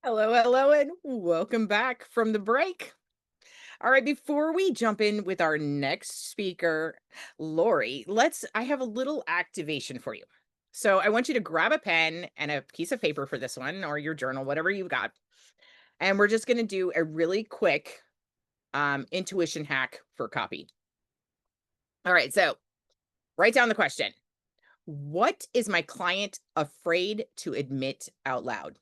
Hello, hello, and welcome back from the break. All right, before we jump in with our next speaker, Lori, I have a little activation for you. So I want you to grab a pen and a piece of paper for this one or your journal, whatever you've got. And we're just going to do a really quick intuition hack for copy. All right, so write down the question. What is my client afraid to admit out loud?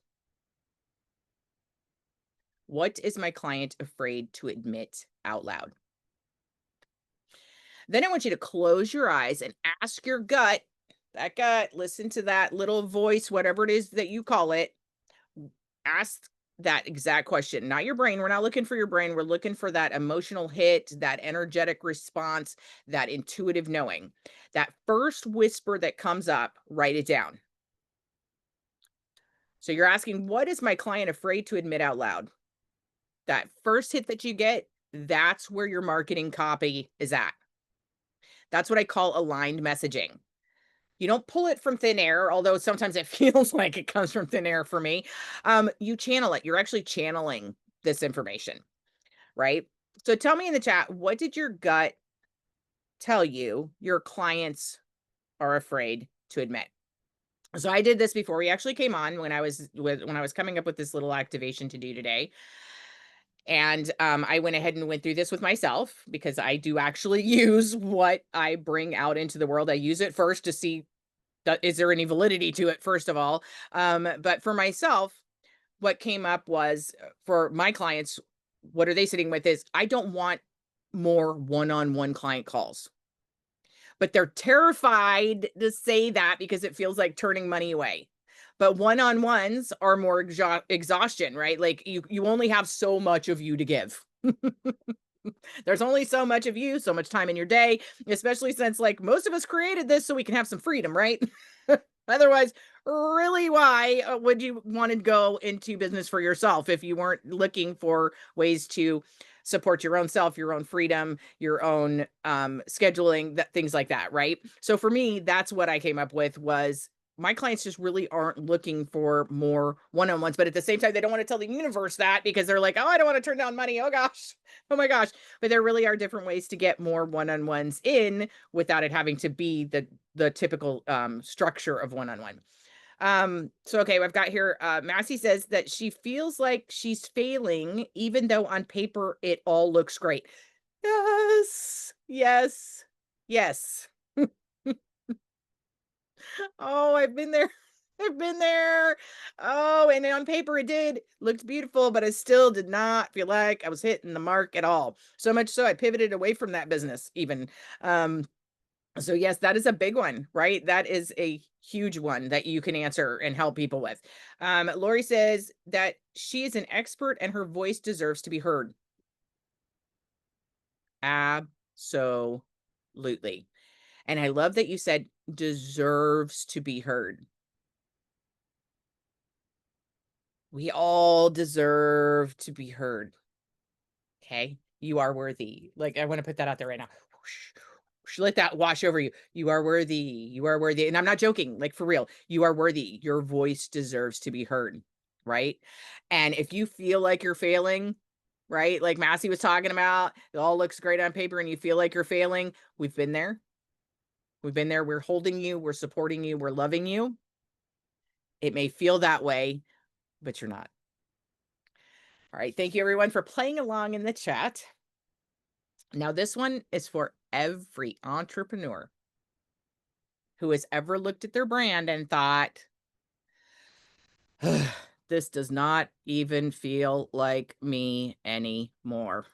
What is my client afraid to admit out loud? Then I want you to close your eyes and ask your gut, that gut, listen to that little voice, whatever it is that you call it. Ask that exact question, not your brain. We're not looking for your brain. We're looking for that emotional hit, that energetic response, that intuitive knowing. That first whisper that comes up, write it down. So you're asking, what is my client afraid to admit out loud? That first hit that you get, that's where your marketing copy is at. That's what I call aligned messaging. You don't pull it from thin air, although sometimes it feels like it comes from thin air for me. You channel it. You're actually channeling this information, right? So tell me in the chat, what did your gut tell you your clients are afraid to admit? So I did this before we actually came on when I was coming up with this little activation to do today. And I went ahead and went through this with myself because I do actually use what I bring out into the world. I use it first to see, is there any validity to it, first of all? But for myself, what came up was for my clients, what are they sitting with is I don't want more one-on-one client calls. But they're terrified to say that because it feels like turning money away. But one-on-ones are more exhaustion, right? Like you only have so much of you to give. There's only so much of you, so much time in your day, especially since like most of us created this so we can have some freedom, right? Otherwise, really, why would you want to go into business for yourself if you weren't looking for ways to support your own self, your own freedom, your own scheduling, that things like that, right? So for me, that's what I came up with was my clients just really aren't looking for more one-on-ones, but at the same time, they don't want to tell the universe that because they're like, oh, I don't want to turn down money. Oh gosh, oh my gosh. But there really are different ways to get more one-on-ones in without it having to be the typical structure of one-on-one. So okay, I've got here, Massey says that she feels like she's failing, even though on paper it all looks great. Yes, yes, yes. Oh, I've been there. I've been there. Oh, and on paper it did looked beautiful, but I still did not feel like I was hitting the mark at all. So much so I pivoted away from that business even. Um, so yes, that is a big one, right? That is a huge one that you can answer and help people with. Lori says that she is an expert and her voice deserves to be heard. Absolutely. And I love that you said deserves to be heard. We all deserve to be heard. Okay. You are worthy. Like, I want to put that out there right now. Whoosh, whoosh, let that wash over you. You are worthy. You are worthy. And I'm not joking, like for real. You are worthy. Your voice deserves to be heard. Right. And if you feel like you're failing, right, like Massey was talking about, it all looks great on paper and you feel like you're failing. We've been there. We've been there. We're holding you. We're supporting you. We're loving you. It may feel that way, but you're not. All right. Thank you, everyone, for playing along in the chat. Now, this one is for every entrepreneur who has ever looked at their brand and thought, this does not even feel like me anymore.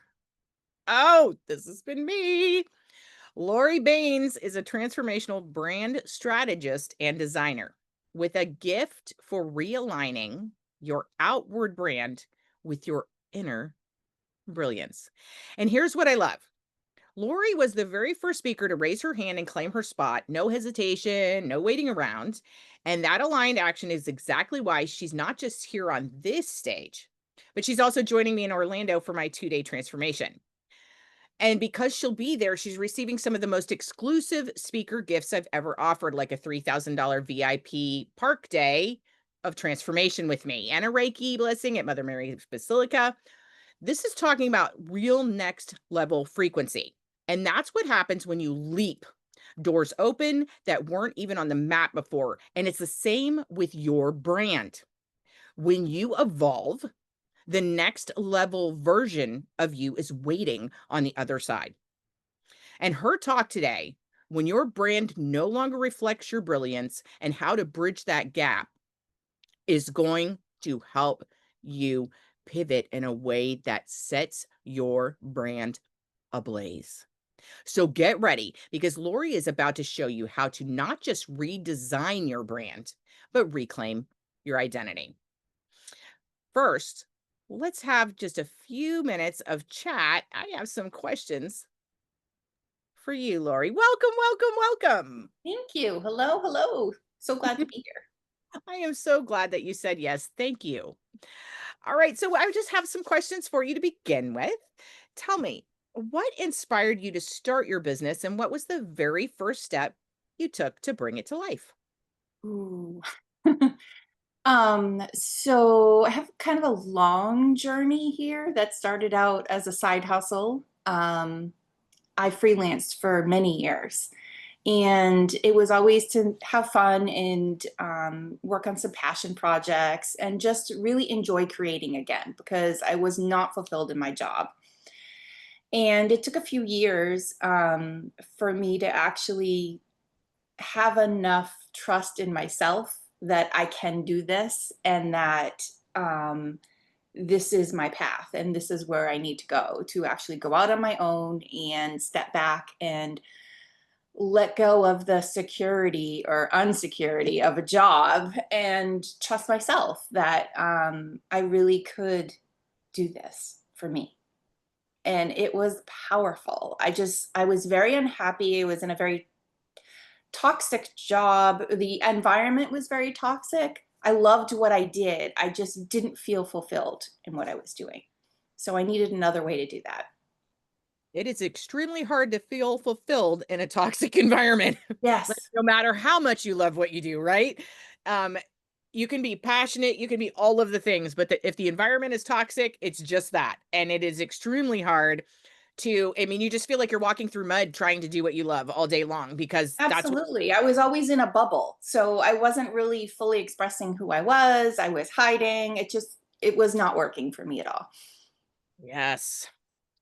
Oh, this has been me. Laurie Baines is a transformational brand strategist and designer with a gift for realigning your outward brand with your inner brilliance. And here's what I love. Lori was the very first speaker to raise her hand and claim her spot. No hesitation, no waiting around. And that aligned action is exactly why she's not just here on this stage, but she's also joining me in Orlando for my 2-day transformation. And because she'll be there, she's receiving some of the most exclusive speaker gifts I've ever offered, like a $3,000 VIP park day of transformation with me and a Reiki blessing at Mother Mary's Basilica. This is talking about real next level frequency. And that's what happens when you leap doors open that weren't even on the map before. And it's the same with your brand. When you evolve, the next level version of you is waiting on the other side. And her talk today, when your brand no longer reflects your brilliance and how to bridge that gap, is going to help you pivot in a way that sets your brand ablaze. So get ready because Laurie is about to show you how to not just redesign your brand, but reclaim your identity. First, let's have just a few minutes of chat. I have some questions for you, Laurie. Welcome, welcome, welcome. Thank you. Hello, hello. So glad to be here. I am so glad that you said yes. Thank you. All right. So I just have some questions for you to begin with. Tell me, what inspired you to start your business and what was the very first step you took to bring it to life? Ooh. So I have kind of a long journey here that started out as a side hustle. I freelanced for many years, and it was always to have fun and work on some passion projects and just really enjoy creating again because I was not fulfilled in my job. And it took a few years for me to actually have enough trust in myself that I can do this and that this is my path and this is where I need to go to actually go out on my own and step back and let go of the security or unsecurity of a job and trust myself that I really could do this for me. And it was powerful. I was very unhappy. I was in a very toxic job. The environment was very toxic. I loved what I did. I just didn't feel fulfilled in what I was doing. So I needed another way to do that. It is extremely hard to feel fulfilled in a toxic environment, like, Yes, no matter how much you love what you do, right? Um, you can be passionate, you can be all of the things, but if the environment is toxic, it's just that. And it is extremely hard to, I mean, you just feel like you're walking through mud trying to do what you love all day long because that's what, absolutely. I was always in a bubble. So I wasn't really fully expressing who I was. I was hiding. It was not working for me at all. yes.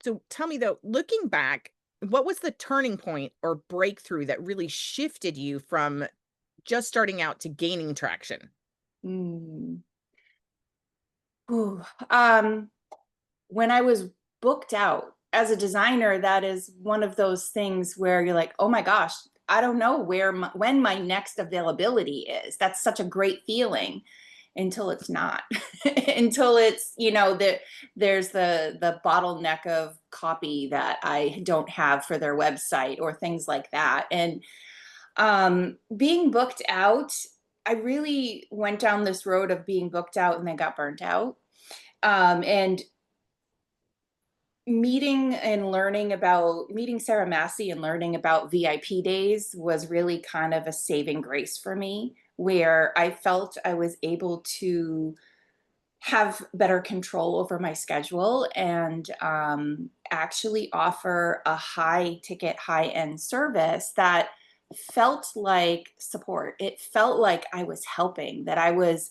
So tell me though, looking back, what was the turning point or breakthrough that really shifted you from just starting out to gaining traction? Mm. Whew. When I was booked out as a designer, that is one of those things where you're like, oh my gosh, I don't know when my next availability is. That's such a great feeling until it's not, until it's, there's the bottleneck of copy that I don't have for their website or things like that. And being booked out, I really went down this road of being booked out and then got burnt out. And meeting Sarah Massey and learning about VIP days was really kind of a saving grace for me, where I felt I was able to have better control over my schedule and actually offer a high ticket, high end service that felt like support. It felt like I was helping, that I was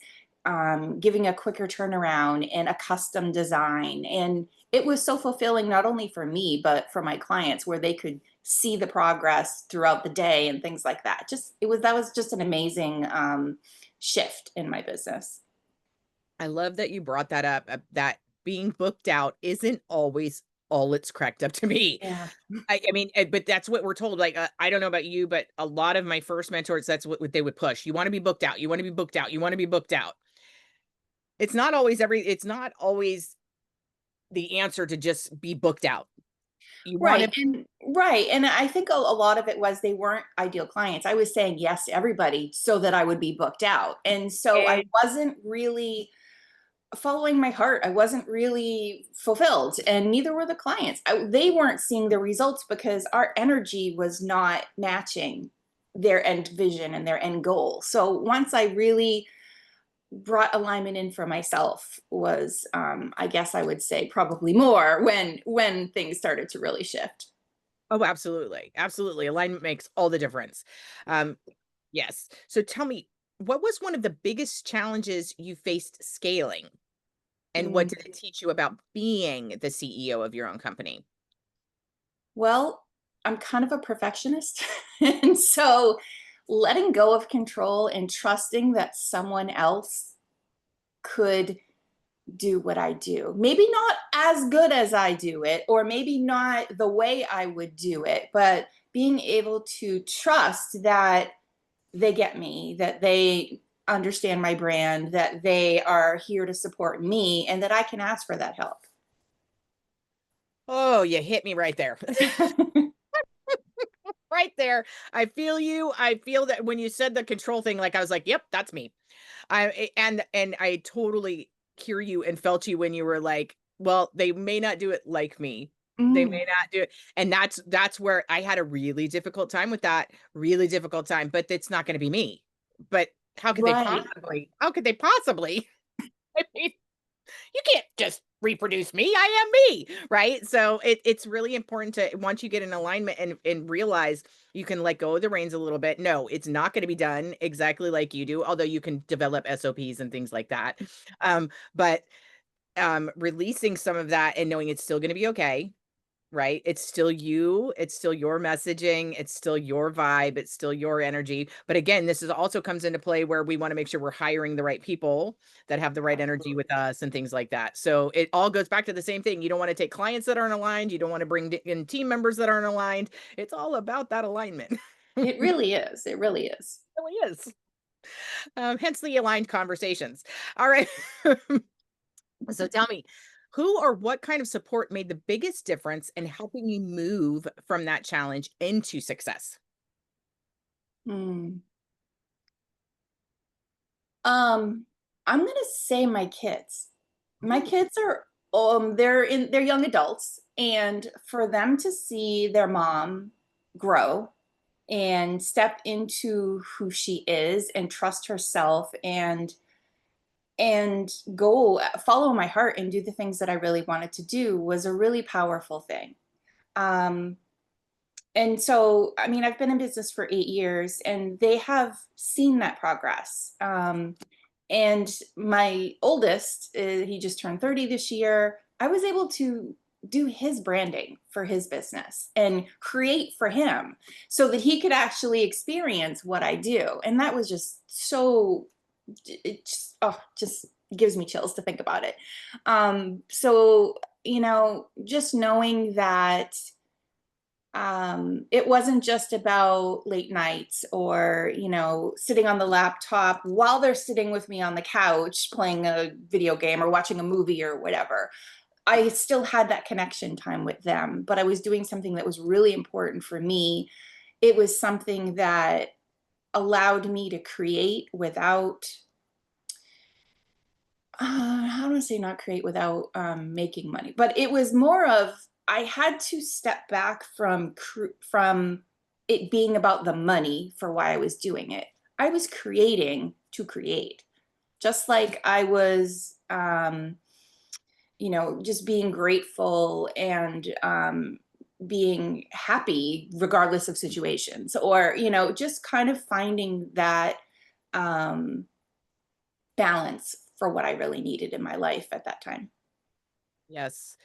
giving a quicker turnaround and a custom design. And it was so fulfilling, not only for me, but for my clients, where they could see the progress throughout the day and things like that. That was just an amazing shift in my business. I love that you brought that up, that being booked out isn't always all it's cracked up to be. Yeah. I mean, but that's what we're told. Like, I don't know about you, but a lot of my first mentors, that's what they would push. You want to be booked out. You want to be booked out. You want to be booked out. It's not always the answer to just be booked out. You want Right. to, And right. And I think a lot of it was they weren't ideal clients. I was saying yes to everybody so that I would be booked out. And so I wasn't really following my heart. I wasn't really fulfilled, and neither were the clients. They weren't seeing the results because our energy was not matching their end vision and their end goal. So once I really brought alignment in for myself was, I guess I would say probably more when things started to really shift. Oh, absolutely. Absolutely. Alignment makes all the difference. Um, yes. So tell me, what was one of the biggest challenges you faced scaling? And what Mm. did it teach you about being the CEO of your own company? Well, I'm kind of a perfectionist. And so letting go of control and trusting that someone else could do what I do. Maybe not as good as I do it, or maybe not the way I would do it, but being able to trust that they get me, that they understand my brand, that they are here to support me, and that I can ask for that help. Oh, you hit me right there. Right there. I feel you. I feel that when you said the control thing, like I was like, yep, that's me. And I totally hear you and felt you when you were like, well, they may not do it like me. They Mm, may not do it. And that's where I had a really difficult time with that, really difficult time, but it's not going to be me. But right. how could they possibly? I mean, you can't just reproduce me. I am me, right? So it's really important to once you get in alignment and realize you can let go of the reins a little bit. No, it's not going to be done exactly like you do, although you can develop SOPs and things like that. But releasing some of that and knowing it's still going to be okay. Right? It's still you, it's still your messaging, it's still your vibe, it's still your energy. But again, this is also comes into play where we want to make sure we're hiring the right people that have the right energy Absolutely. with us and things like that. So it all goes back to the same thing. You don't want to take clients that aren't aligned, you don't want to bring in team members that aren't aligned. It's all about that alignment. It really is. It really is. It really is. Hence the aligned conversations. All right. So tell me, who or what kind of support made the biggest difference in helping you move from that challenge into success? Mm. Um, I'm gonna say my kids. My Oh, kids are they're young adults, and for them to see their mom grow and step into who she is and trust herself and go follow my heart and do the things that I really wanted to do was a really powerful thing. Um, and so, I mean, I've been in business for 8 years, and they have seen that progress. And my oldest, he just turned 30 this year. I was able to do his branding for his business and create for him so that he could actually experience what I do. And that was just so, it just, oh, just gives me chills to think about it. So, just knowing that it wasn't just about late nights or sitting on the laptop while they're sitting with me on the couch playing a video game or watching a movie or whatever. I still had that connection time with them, but I was doing something that was really important for me. It was something that allowed me to create without how do I say not create without making money? But it was more of I had to step back from it being about the money for why I was doing it. I was creating to create, just like I was, just being grateful and being happy regardless of situations, or just kind of finding that um, balance for what I really needed in my life at that time. yes.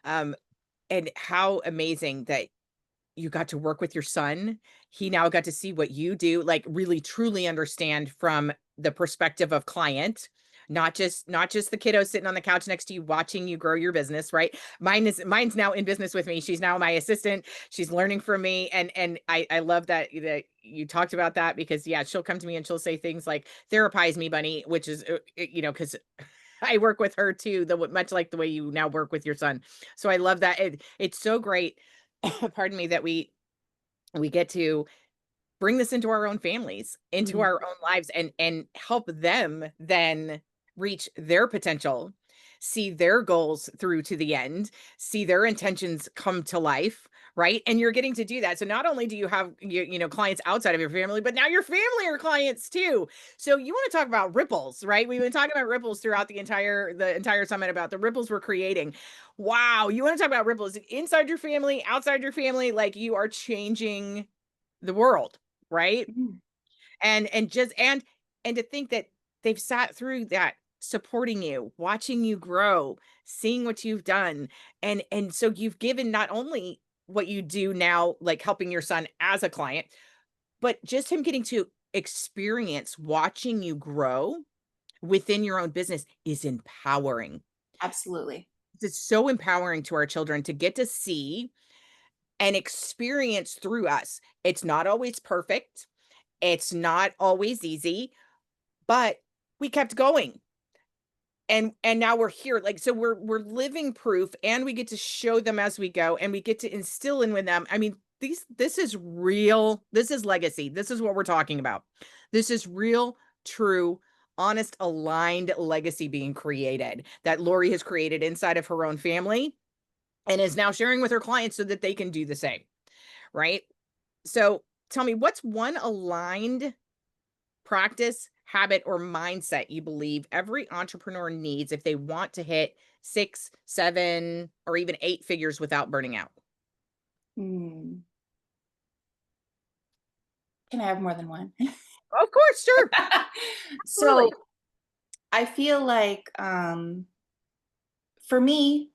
Um, and how amazing that you got to work with your son. He now got to see what you do, like really truly understand from the perspective of client, not just the kiddo sitting on the couch next to you watching you grow your business, right? Mine's now in business with me. She's now my assistant. She's learning from me. And I love that you talked about that because yeah, she'll come to me and she'll say things like therapize me, bunny, which is because I work with her too, much like the way you now work with your son. So I love that. It's so great pardon me, that we get to bring this into our own families, into Mm. our own lives, and help them then reach their potential, see their goals through to the end, see their intentions come to life, right? And you're getting to do that. So not only do you have clients outside of your family, but now your family are clients too. So you want to talk about ripples, right? We've been talking about ripples throughout the entire summit about the ripples we're creating. Wow, you want to talk about ripples inside your family, outside your family, like you are changing the world, right? Mm. And to think that they've sat through that, supporting you, watching you grow, seeing what you've done, and so you've given not only what you do now, like helping your son as a client, but just him getting to experience watching you grow within your own business is empowering. Absolutely. It's so empowering to our children to get to see and experience through us. It's not always perfect. It's not always easy, but we kept going. And now we're here. Like, so we're living proof, and we get to show them as we go, and we get to instill in with them. I mean, this is real. This is legacy. This is what we're talking about. This is real, true, honest, aligned legacy being created that Laurie has created inside of her own family and is now sharing with her clients so that they can do the same. Right. So tell me, what's one aligned practice, habit, or mindset you believe every entrepreneur needs if they want to hit six, seven, or even eight figures without burning out? Mm. Can I have more than one? Of course, sure. So Absolutely. I feel like for me,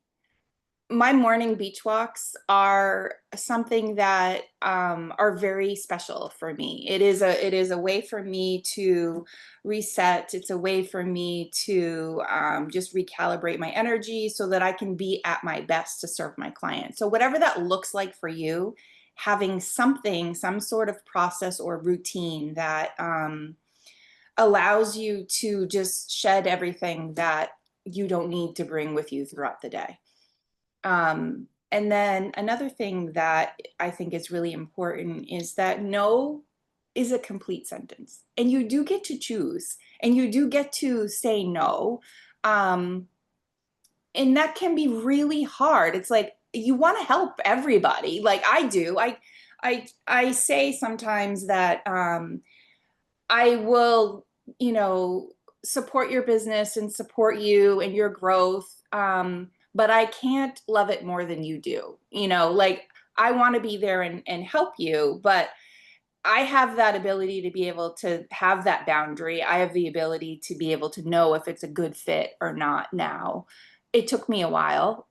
my morning beach walks are something that are very special for me. It is a way for me to reset. It's a way for me to just recalibrate my energy so that I can be at my best to serve my clients. So whatever that looks like for you, having something, some sort of process or routine that allows you to just shed everything that you don't need to bring with you throughout the day. And then another thing that I think is really important is that no is a complete sentence. And you do get to choose and you do get to say no. Um, and that can be really hard. It's like you want to help everybody, like I do. I say sometimes that I will, you know, support your business and support you and your growth. But I can't love it more than you do. Like I want to be there and help you, but I have that ability to be able to have that boundary. I have the ability to be able to know if it's a good fit or not now. It took me a while.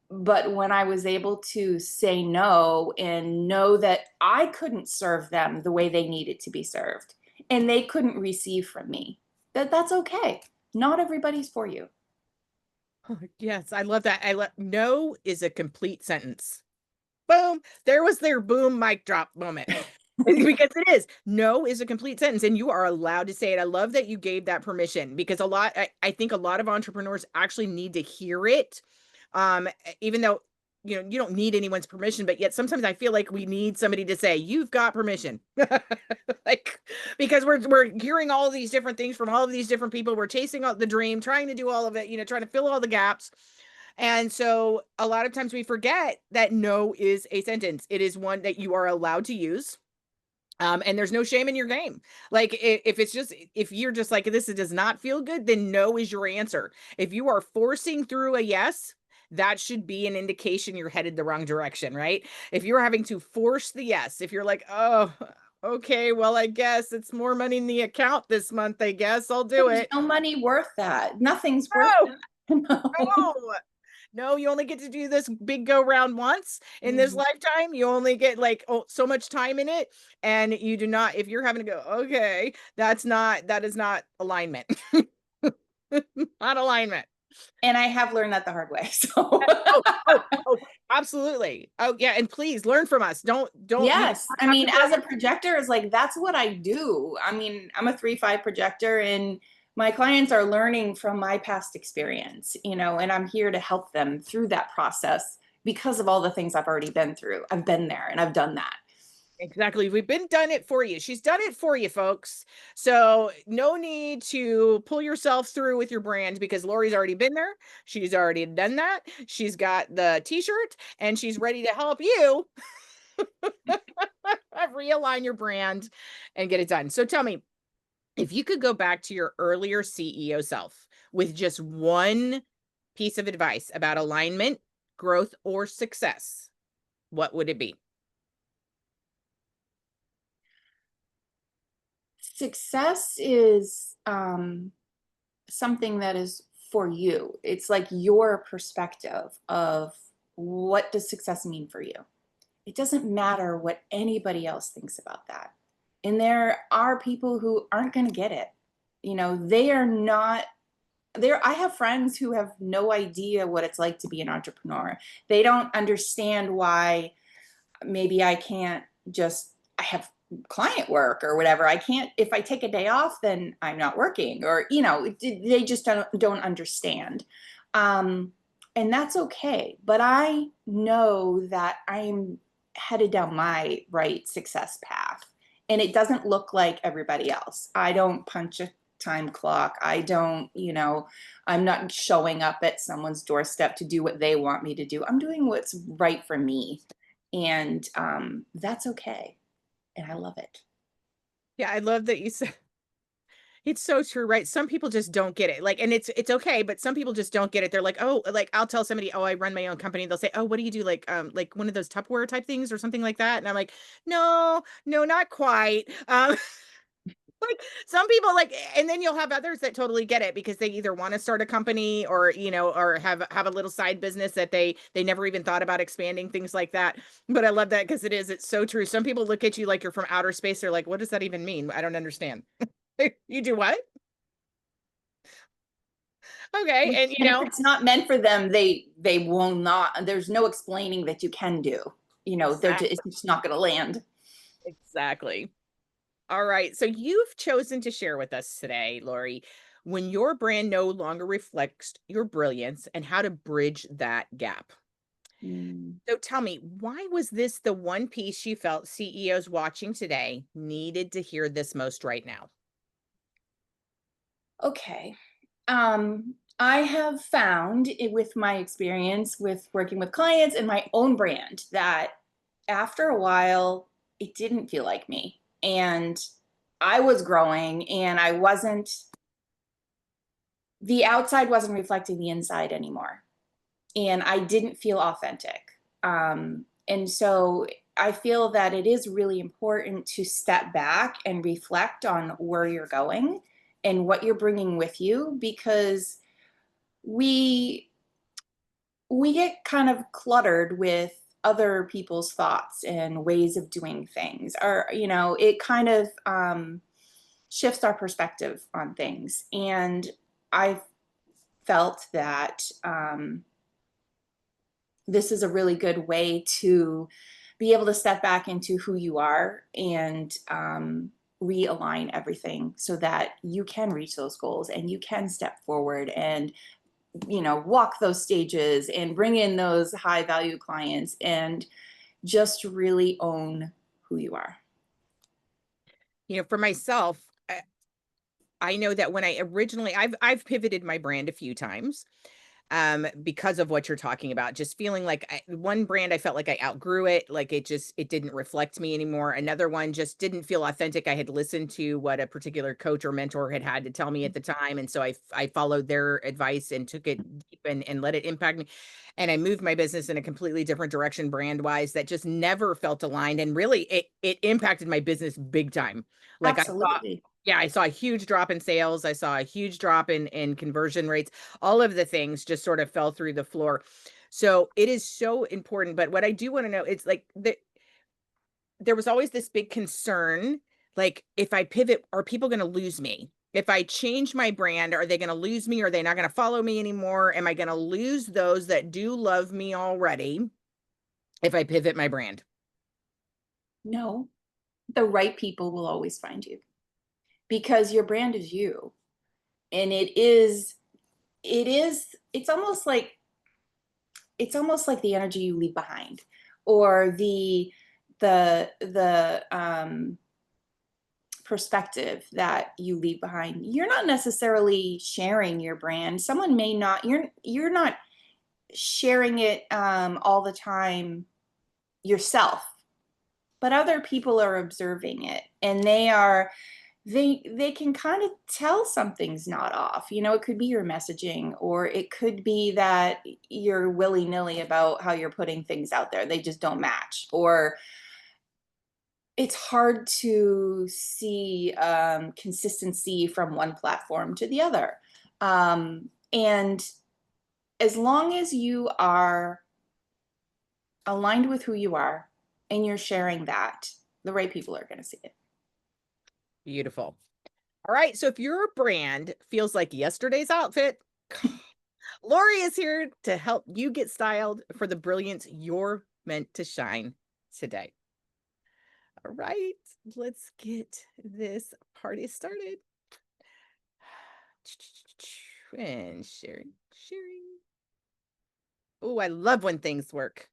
But when I was able to say no and know that I couldn't serve them the way they needed to be served and they couldn't receive from me, that's okay. Not everybody's for you. Oh, yes, I love that. I love no is a complete sentence. Boom. There was their boom mic drop moment. Because it is. No is a complete sentence, and you are allowed to say it. I love that you gave that permission because I think a lot of entrepreneurs actually need to hear it. Even though you don't need anyone's permission, but yet sometimes I feel like we need somebody to say, you've got permission. Like, because we're hearing all of these different things from all of these different people. We're chasing out the dream, trying to do all of it, trying to fill all the gaps. And so a lot of times we forget that no is a sentence. It is one that you are allowed to use. And there's no shame in your game. Like if you're just like, this does not feel good, then no is your answer. If you are forcing through a yes, that should be an indication you're headed the wrong direction, right? If you're having to force the yes, if you're like, oh, okay, well, I guess it's more money in the account this month, I guess I'll do There's it. no money worth that. Nothing's worth No, that. No. no. No, you only get to do this big go round once in this Mhm. lifetime. You only get like so much time in it. And you do not, if you're having to go, okay, that is not alignment. Not alignment. And I have learned that the hard way. So Oh, absolutely. Oh, yeah. And please learn from us. You do yes, not I have mean, to go. as a projector, is like that's what I do. I mean, I'm a 3/5 projector, and my clients are learning from my past experience, and I'm here to help them through that process because of all the things I've already been through. I've been there and I've done that. Exactly. We've been done it for you. She's done it for you, folks. So no need to pull yourself through with your brand because Laurie's already been there. She's already done that. She's got the t-shirt and she's ready to help you realign your brand and get it done. So tell me, if you could go back to your earlier CEO self with just one piece of advice about alignment, growth, or success, what would it be? Success is something that is for you. It's like your perspective of what does success mean for you. It doesn't matter what anybody else thinks about that. And there are people who aren't going to get it. You know, they are not there. I have friends who have no idea what it's like to be an entrepreneur. They don't understand why maybe I can't just, I have client work or whatever. I can't, if I take a day off, then I'm not working, or, you know, they just don't understand. Um, and that's okay. But I know that I'm headed down my right success path. And it doesn't look like everybody else. I don't punch a time clock. I don't, you know, I'm not showing up at someone's doorstep to do what they want me to do. I'm doing what's right for me. And that's okay. And I love it. Yeah, I love that you said it's so true, right? Some people just don't get it. Like, and it's okay, but some people just don't get it. They're like, oh, like I'll tell somebody, oh, I run my own company. They'll say, oh, what do you do? Like one of those Tupperware type things or something like that. And I'm like, no, no, not quite. Like some people like, and then you'll have others that totally get it because they either want to start a company or, you know, or have a little side business that they never even thought about expanding, things like that. But I love that because it's so true. Some people look at you like you're from outer space. They're like, what does that even mean? I don't understand. You do what? Okay. And you And if know, it's not meant for them, they will not. There's no explaining that you can do. You know, it's exactly. just not going to land. Exactly. All right. So you've chosen to share with us today, Laurie, when your brand no longer reflects your brilliance and how to bridge that gap. Mm, So tell me, why was this the one piece you felt CEOs watching today needed to hear this most right now? okay. I have found with my experience with working with clients and my own brand that after a while, it didn't feel like me. And I was growing and the outside wasn't reflecting the inside anymore. And I didn't feel authentic. And so I feel that it is really important to step back and reflect on where you're going and what you're bringing with you, because we we get kind of cluttered with other people's thoughts and ways of doing things, or you know, it kind of shifts our perspective on things. And I felt that this is a really good way to be able to step back into who you are and realign everything so that you can reach those goals and you can step forward and, you know, walk those stages and bring in those high value clients and just really own who you are. You know, for myself, I know that when I originally I've pivoted my brand a few times because of what you're talking about, just feeling like one brand I felt like I outgrew it, like it didn't reflect me anymore. Another one just didn't feel authentic. I had listened to what a particular coach or mentor had to tell me at the time, and so I followed their advice and took it deep and let it impact me. And I moved my business in a completely different direction brand wise that just never felt aligned, and really it impacted my business big time. Like I saw, Absolutely. yeah, I saw a huge drop in sales. I saw a huge drop in conversion rates. All of the things just sort of fell through the floor. So it is so important. But what I do want to know, it's like there was always this big concern, like if I pivot, are people going to lose me? If I change my brand, are they going to lose me? Are they not going to follow me anymore? Am I going to lose those that do love me already if I pivot my brand? No, the right people will always find you because your brand is you. And it's almost like the energy you leave behind, or the the perspective that you leave behind. You're not necessarily sharing your brand. Someone may not, you're not sharing it all the time yourself, but other people are observing it, and they can kind of tell something's not off. You know, it could be your messaging, or it could be that you're willy-nilly about how you're putting things out there. They just don't match, or it's hard to see consistency from one platform to the other. And as long as you are aligned with who you are and you're sharing that, the right people are going to see it. Beautiful. All right. So if your brand feels like yesterday's outfit, Laurie is here to help you get styled for the brilliance you're meant to shine today. All right. Let's get this party started. And sharing. Oh, I love when things work.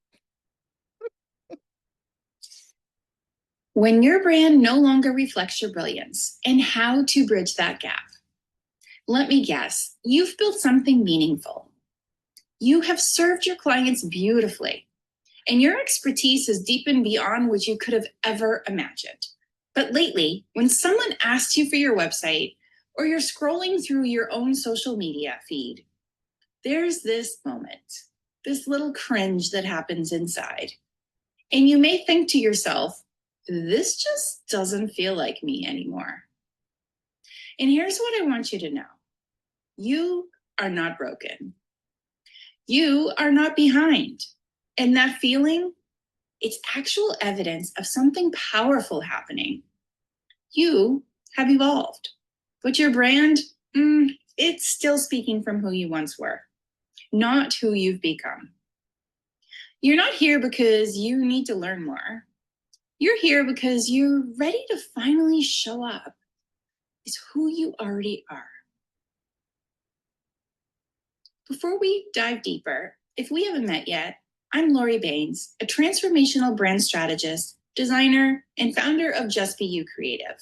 When your brand no longer reflects your brilliance, and how to bridge that gap. Let me guess, you've built something meaningful. You have served your clients beautifully, and your expertise has deepened beyond what you could have ever imagined. But lately, when someone asks you for your website, or you're scrolling through your own social media feed, there's this moment, this little cringe that happens inside. And you may think to yourself, this just doesn't feel like me anymore. And here's what I want you to know. You are not broken. You are not behind. And that feeling, it's actual evidence of something powerful happening. You have evolved, but your brand, it's still speaking from who you once were, not who you've become. You're not here because you need to learn more. You're here because you're ready to finally show up as who you already are. Before we dive deeper, if we haven't met yet, I'm Laurie Baines, a transformational brand strategist, designer, and founder of Just Be You Creative.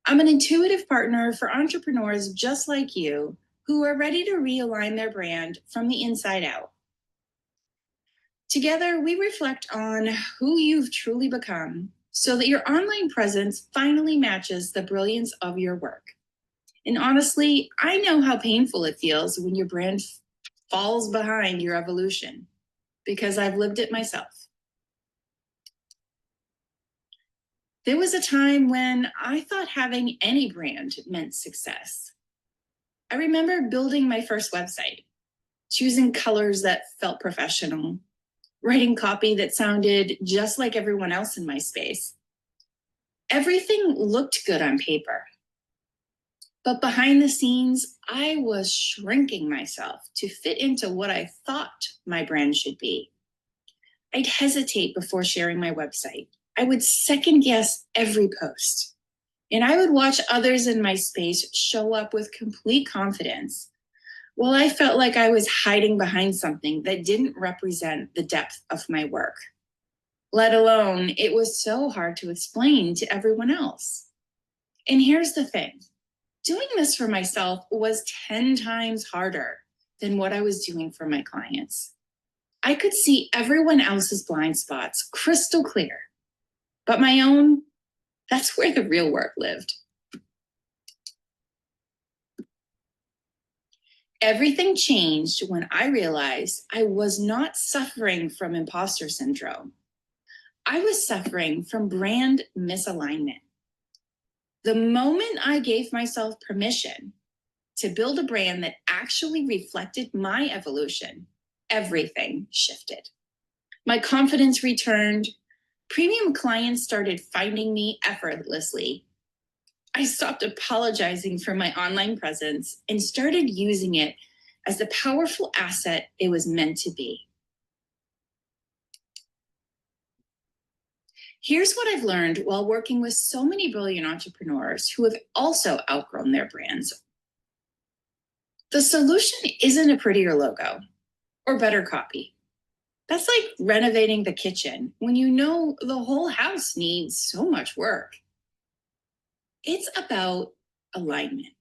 I'm an intuitive partner for entrepreneurs just like you who are ready to realign their brand from the inside out. Together, we reflect on who you've truly become so that your online presence finally matches the brilliance of your work. And honestly, I know how painful it feels when your brand falls behind your evolution, because I've lived it myself. There was a time when I thought having any brand meant success. I remember building my first website, choosing colors that felt professional, writing copy that sounded just like everyone else in my space. Everything looked good on paper. But behind the scenes, I was shrinking myself to fit into what I thought my brand should be. I'd hesitate before sharing my website. I would second guess every post. And I would watch others in my space show up with complete confidence, while I felt like I was hiding behind something that didn't represent the depth of my work. Let alone, it was so hard to explain to everyone else. And here's the thing. Doing this for myself was 10 times harder than what I was doing for my clients. I could see everyone else's blind spots crystal clear, but my own, that's where the real work lived. Everything changed when I realized I was not suffering from imposter syndrome. I was suffering from brand misalignment. The moment I gave myself permission to build a brand that actually reflected my evolution, everything shifted. My confidence returned. Premium clients started finding me effortlessly. I stopped apologizing for my online presence and started using it as the powerful asset it was meant to be. Here's what I've learned while working with so many brilliant entrepreneurs who have also outgrown their brands. The solution isn't a prettier logo or better copy. That's like renovating the kitchen when you know the whole house needs so much work. It's about alignment.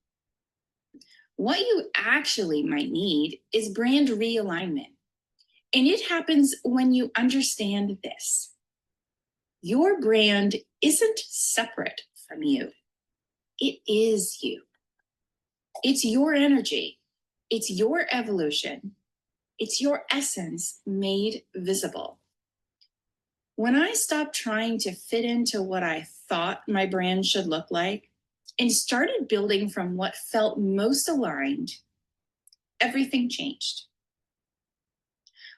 What you actually might need is brand realignment. And it happens when you understand this. Your brand isn't separate from you. It is you. It's your energy. It's your evolution. It's your essence made visible. When I stopped trying to fit into what I thought my brand should look like and started building from what felt most aligned, everything changed.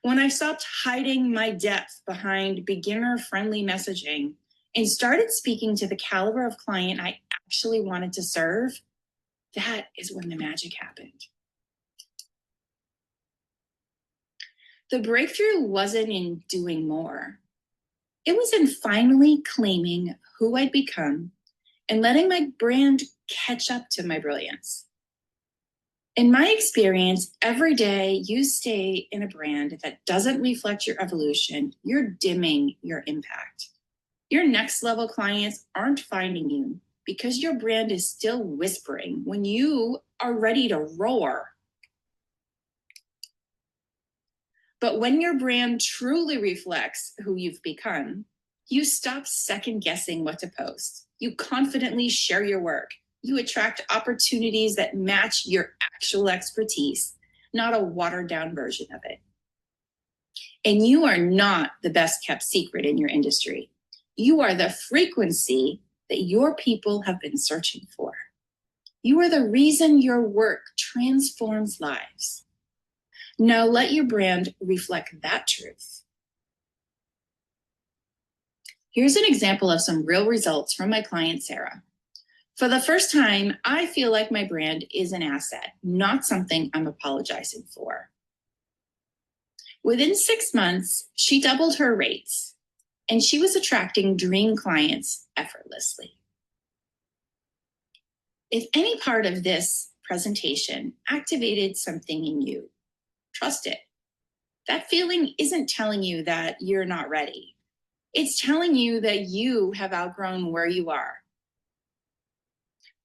When I stopped hiding my depth behind beginner-friendly messaging and started speaking to the caliber of client I actually wanted to serve, that is when the magic happened. The breakthrough wasn't in doing more. It was in finally claiming who I'd become and letting my brand catch up to my brilliance. In my experience, every day you stay in a brand that doesn't reflect your evolution, you're dimming your impact. Your next level clients aren't finding you because your brand is still whispering when you are ready to roar. But when your brand truly reflects who you've become, you stop second guessing what to post. You confidently share your work. You attract opportunities that match your actual expertise, not a watered down version of it. And you are not the best kept secret in your industry. You are the frequency that your people have been searching for. You are the reason your work transforms lives. Now let your brand reflect that truth. Here's an example of some real results from my client, Sarah. For the first time, I feel like my brand is an asset, not something I'm apologizing for. Within 6 months, she doubled her rates, and she was attracting dream clients effortlessly. If any part of this presentation activated something in you, trust it. That feeling isn't telling you that you're not ready. It's telling you that you have outgrown where you are.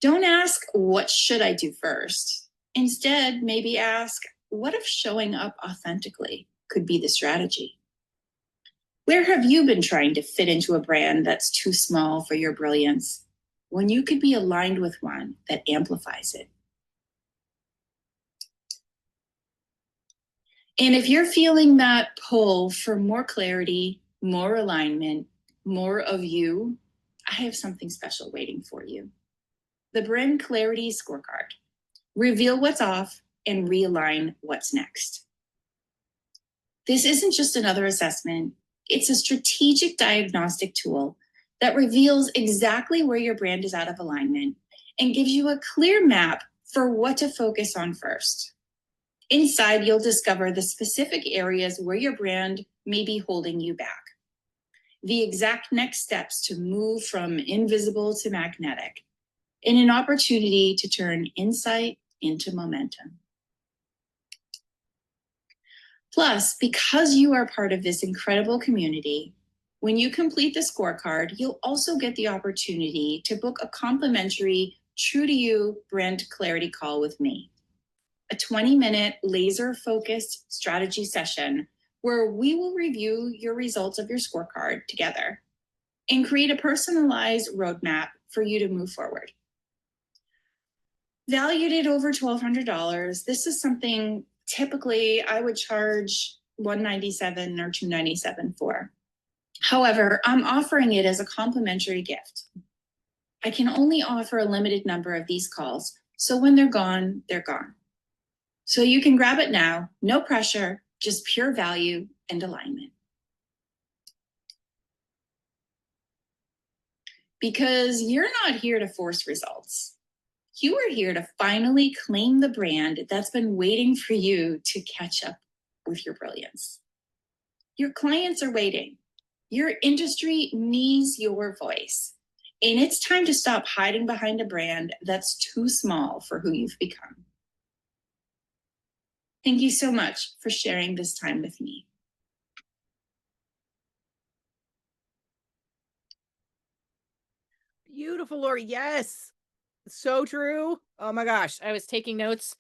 Don't ask, what should I do first? Instead, maybe ask, what if showing up authentically could be the strategy? Where have you been trying to fit into a brand that's too small for your brilliance when you could be aligned with one that amplifies it? And if you're feeling that pull for more clarity, more alignment, more of you, I have something special waiting for you. The Brand Clarity Scorecard. Reveal what's off and realign what's next. This isn't just another assessment. It's a strategic diagnostic tool that reveals exactly where your brand is out of alignment and gives you a clear map for what to focus on first. Inside, you'll discover the specific areas where your brand may be holding you back, the exact next steps to move from invisible to magnetic, and an opportunity to turn insight into momentum. Plus, because you are part of this incredible community, when you complete the scorecard, you'll also get the opportunity to book a complimentary True to You brand clarity call with me, a 20-minute laser-focused strategy session where we will review your results of your scorecard together and create a personalized roadmap for you to move forward. Valued at over $1,200, this is something typically I would charge $197 or $297 for. However, I'm offering it as a complimentary gift. I can only offer a limited number of these calls, so when they're gone, they're gone. So you can grab it now, no pressure, just pure value and alignment. Because you're not here to force results. You are here to finally claim the brand that's been waiting for you to catch up with your brilliance. Your clients are waiting. Your industry needs your voice. And it's time to stop hiding behind a brand that's too small for who you've become. Thank you so much for sharing this time with me. Beautiful, Lori. Yes. So true. Oh my gosh. I was taking notes.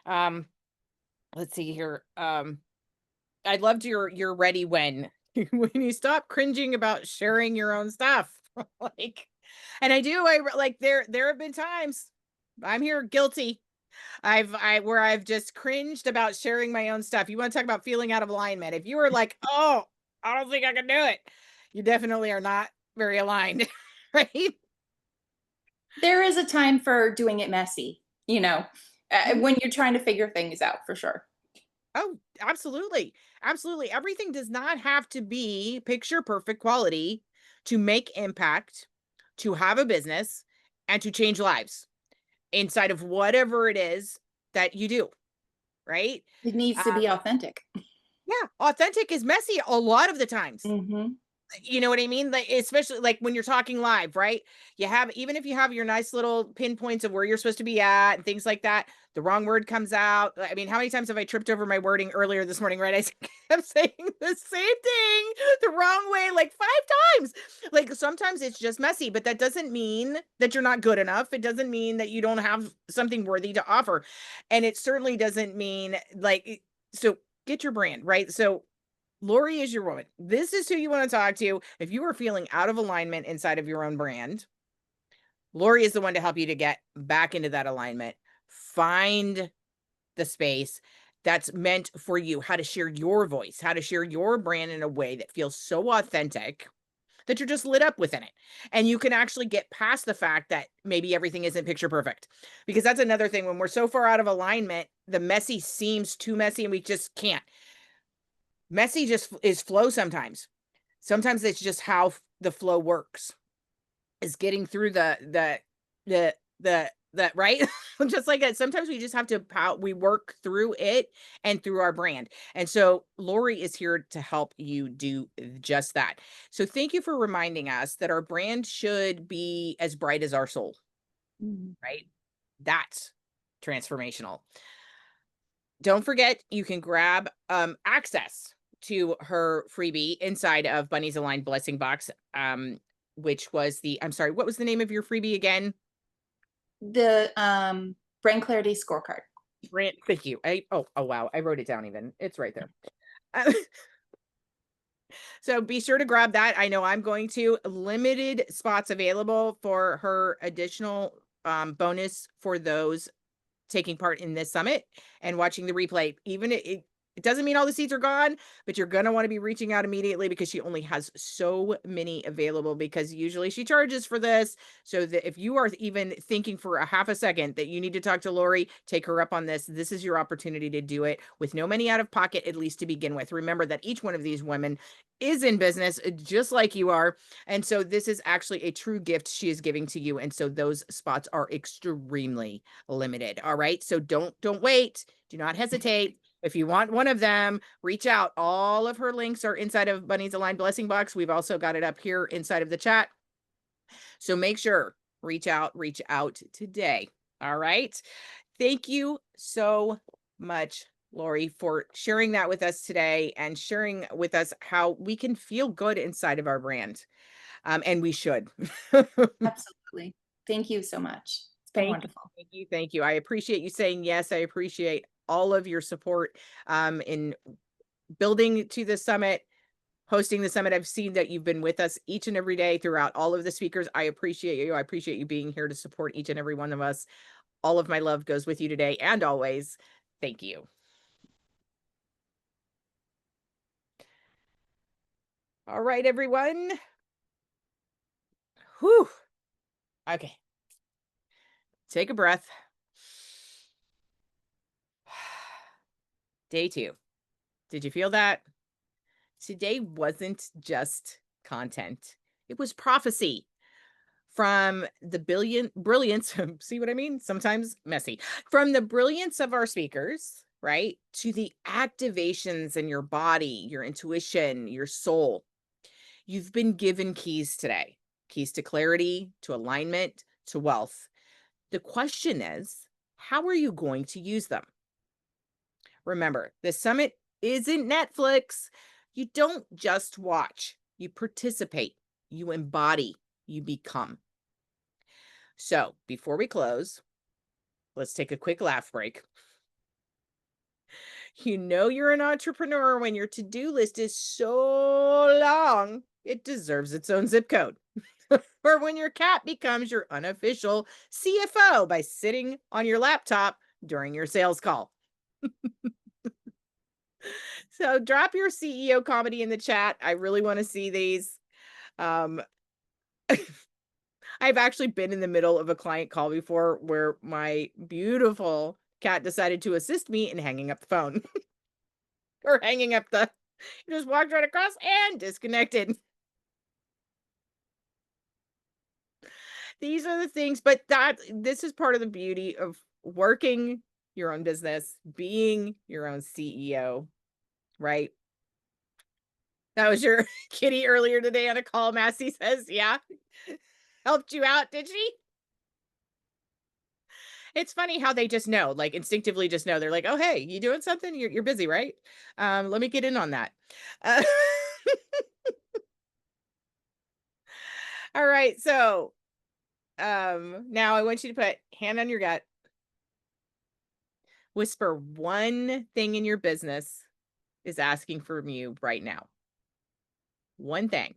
Um, let's see here. I loved your ready when when you stop cringing about sharing your own stuff. Like, and like there have been times I'm here guilty. I where I've just cringed about sharing my own stuff. You want to talk about feeling out of alignment. If you were like, "Oh, I don't think I can do it." You definitely are not very aligned, right? There is a time for doing it messy, Mhm. when you're trying to figure things out for sure. Oh, absolutely. Absolutely. Everything does not have to be picture perfect quality to make impact, to have a business, and to change lives inside of whatever it is that you do, right? It needs to Uh, be authentic. yeah, authentic is messy a lot of the times. Mhm. You know what I mean? Like, especially like when you're talking live, right? You have, even if you have your nice little pinpoints of where you're supposed to be at and things like that, the wrong word comes out. I mean, how many times have I tripped over my wording earlier this morning, right? I kept saying the same thing the wrong way like 5 times. Like sometimes it's just messy, but that doesn't mean that you're not good enough. It doesn't mean that you don't have something worthy to offer. And it certainly doesn't mean so get your brand, right? So Lori is your woman. This is who you want to talk to. If you are feeling out of alignment inside of your own brand, Lori is the one to help you to get back into that alignment. Find the space that's meant for you, how to share your voice, how to share your brand in a way that feels so authentic that you're just lit up within it. And you can actually get past the fact that maybe everything isn't picture perfect. Because that's another thing. When we're so far out of alignment, the messy seems too messy and we just can't. Messy just is flow sometimes. Sometimes it's just how the flow works is getting through the right. Just like that. Sometimes we just have to we work through it and through our brand. And so Lori is here to help you do just that. So thank you for reminding us that our brand should be as bright as our soul, Mhm. right? That's transformational. Don't forget, you can grab access to her freebie inside of Bunny's Aligned Blessing Box, which was I'm sorry, what was the name of your freebie again? The Brain Clarity Scorecard. Grant, thank you. Oh wow, I wrote it down even. It's right there. Uh, so be sure to grab that. I know I'm going to. Limited spots available for her additional bonus for those taking part in this summit and watching the replay. Even it doesn't mean all the seats are gone, but you're going to want to be reaching out immediately because she only has so many available, because usually she charges for this. So that if you are even thinking for a half a second that you need to talk to Lori, take her up on this. This is your opportunity to do it with no money out of pocket, at least to begin with. Remember that each one of these women is in business just like you are. And so this is actually a true gift she is giving to you. And so those spots are extremely limited. All right. So don't wait. Do not hesitate. If you want one of them, reach out. All of her links are inside of Bunny's Aligned Blessing Box. We've also got it up here inside of the chat. So make sure, reach out today. All right. Thank you so much, Lori, for sharing that with us today and sharing with us how we can feel good inside of our brand. And we should. Absolutely. Thank you so much. It's been Thank you. wonderful. Thank you. Thank you. I appreciate you saying yes. I appreciate all of your support in building to the summit, hosting the summit. I've seen that you've been with us each and every day throughout all of the speakers. I appreciate you. I appreciate you being here to support each and every one of us. All of my love goes with you today and always. Thank you. All right, everyone. Whew. Okay. Take a breath. Day 2. Did you feel that? Today wasn't just content. It was prophecy from the brilliance. See what I mean? Sometimes messy. From the brilliance of our speakers, right? To the activations in your body, your intuition, your soul. You've been given keys today. Keys to clarity, to alignment, to wealth. The question is, how are you going to use them? Remember, the summit isn't Netflix. You don't just watch, you participate, you embody, you become. So before we close, let's take a quick laugh break. You know you're an entrepreneur when your to-do list is so long, it deserves its own zip code. Or when your cat becomes your unofficial CFO by sitting on your laptop during your sales call. So drop your CEO comedy in the chat. I really want to see these. Um, I've actually been in the middle of a client call before where my beautiful cat decided to assist me in hanging up the phone or hanging up the, just walked right across and disconnected. These are the things, but this is part of the beauty of working your own business, being your own CEO, right? That was your kitty earlier today on a call. Massey says, yeah, helped you out, did she? It's funny how they just know, like instinctively just know. They're like, oh, hey, you doing something? You're busy, right? Let me get in on that. Uh, all right. So now I want you to put hand on your gut, whisper one thing in your business is asking from you right now. One thing.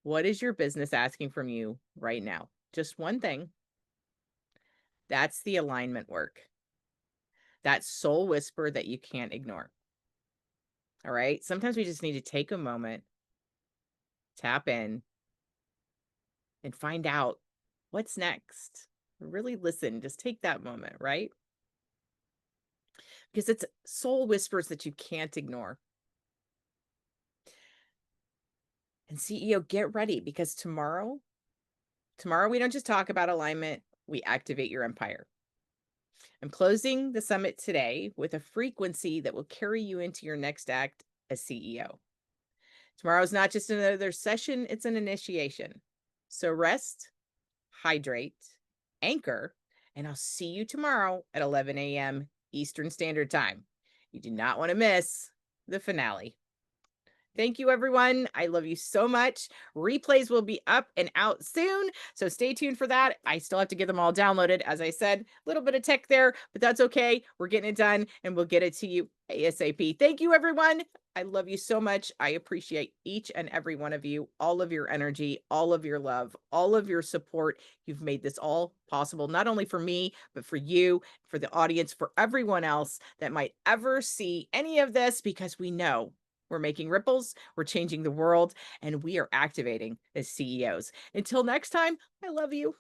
What is your business asking from you right now? Just one thing. That's the alignment work. That soul whisper that you can't ignore. All right. Sometimes we just need to take a moment, tap in, and find out what's next. Really listen. Just take that moment, right? Because it's soul whispers that you can't ignore. And CEO, get ready because tomorrow we don't just talk about alignment, we activate your empire. I'm closing the summit today with a frequency that will carry you into your next act as CEO. Tomorrow's not just another session, it's an initiation. So rest, hydrate, anchor, and I'll see you tomorrow at 11 a.m. Eastern Standard Time. You do not want to miss the finale. Thank you, everyone. I love you so much. Replays will be up and out soon, so stay tuned for that. I still have to get them all downloaded. As I said, a little bit of tech there, but that's okay. We're getting it done, and we'll get it to you ASAP. Thank you, everyone. I love you so much. I appreciate each and every one of you, all of your energy, all of your love, all of your support. You've made this all possible, not only for me, but for you, for the audience, for everyone else that might ever see any of this, because we know we're making ripples, we're changing the world, and we are activating as CEOs. Until next time, I love you.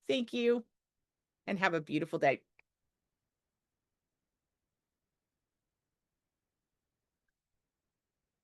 Thank you, and have a beautiful day.